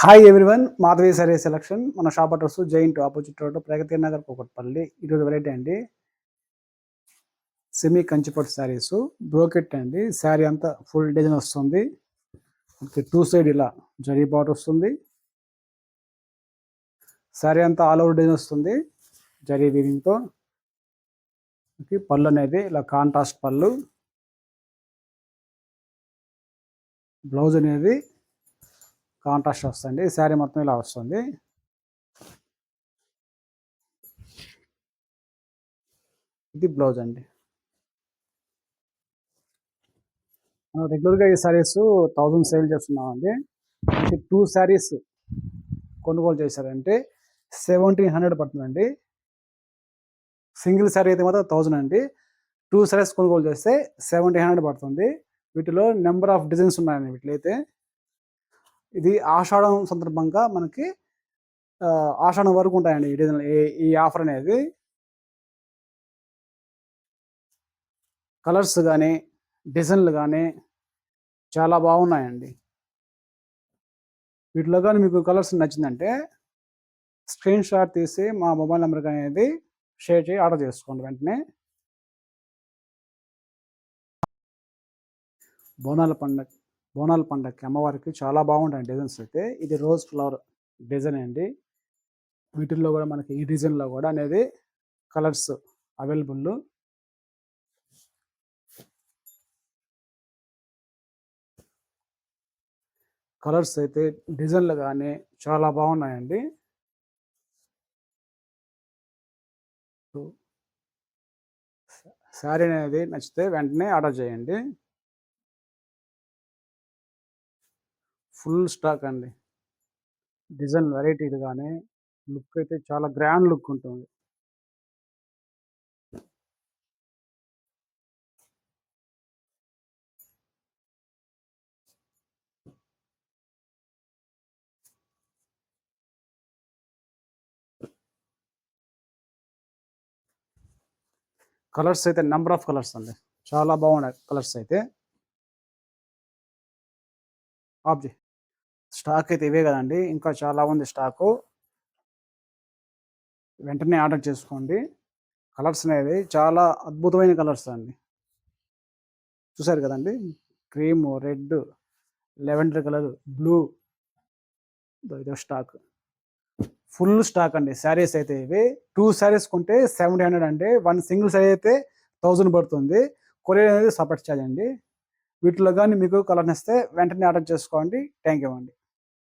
Hi everyone, Madhavi sari selection. మన shop address giant opposite road, Pragathi Nagar, Kukatpally. ఈరోజు variety అండి, సెమీ కంచిపట్టు saris brocade అండి. శారీ అంతా ఫుల్ డిజైన్ వస్తుంది. టూ సైడ్ ఇలా జరీ బార్డర్ వస్తుంది. శారీ అంతా ఆల్ ఓవర్ డిజైన్ వస్తుంది జరీ వీవింగ్తో. పళ్ళు అనేది ఇలా కాంట్రాస్ట్ పళ్ళు. బ్లౌజ్ అనేది కాంట్రాస్ట్ వస్తుంది. శారీ మొత్తం ఇలా వస్తుంది. ఇది బ్లౌజ్ అండి. మనం రెగ్యులర్గా ఈ శారీస్ 1000 సేల్ చేస్తున్నామండి. అంటే 2 శారీస్ కొనుగోలు చేశారంటే 1700 పడుతుందండి. సింగిల్ శారీ అయితే మాత్రం 1000 అండి. 2 శారీస్ కొనుగోలు చేస్తే 1700 పడుతుంది. వీటిలో నెంబర్ ఆఫ్ డిజైన్స్ ఉన్నాయండి. వీటిలో అయితే ఇది ఆషాఢం సందర్భంగా మనకి ఆషాఢం వరకు ఉంటాయండి ఈ డిజైన్, ఈ ఆఫర్ అనేది. కలర్స్ కానీ డిజైన్లు కానీ చాలా బాగున్నాయండి. వీటిలో కానీ మీకు కలర్స్ నచ్చిందంటే స్క్రీన్ షాట్ తీసి మా మొబైల్ నెంబర్కి అనేది షేర్ చేసి ఆర్డర్ చేసుకోండి వెంటనే. బోనాల పండగకి అమ్మవారికి చాలా బాగుంటాయి డిజైన్స్ అయితే. ఇది రోజ్ ఫ్లవర్ డిజైన్ అండి. వీటిల్లో కూడా మనకి ఈ డిజైన్లో కూడా అనేది కలర్స్ అవైలబుల్. కలర్స్ అయితే డిజైన్లు కానీ చాలా బాగున్నాయండి. శారీ అనేది నచ్చితే వెంటనే ఆర్డర్ చేయండి. ఫుల్ స్టాక్ అండి. డిజైన్ వెరైటీలు కానీ లుక్ అయితే చాలా గ్రాండ్ లుక్ ఉంటుంది. కలర్స్ అయితే నెంబర్ ఆఫ్ కలర్స్ అండి, చాలా బాగున్నాయి కలర్స్ అయితే. ఆబ్జీ స్టాక్ అయితే ఇవే కదండి, ఇంకా చాలా ఉంది స్టాకు. వెంటనే ఆర్డర్ చేసుకోండి. కలర్స్ అనేది చాలా అద్భుతమైన కలర్స్ అండి. చూసారు కదండి, cream, red, lavender colour, blue. ఇదో స్టాక్, ఫుల్ స్టాక్ అండి. శారీస్ అయితే ఇవి 2 శారీస్ కొంటే 1700 అండి. 1 సింగిల్ శారీ అయితే 1000 పడుతుంది. కొరియర్ అనేది సపరేట్ ఛార్జ్ అండి. వీటిలో కానీ మీకు కలర్ నచ్చితే వెంటనే ఆర్డర్ చేసుకోండి. థ్యాంక్ యూ అండి.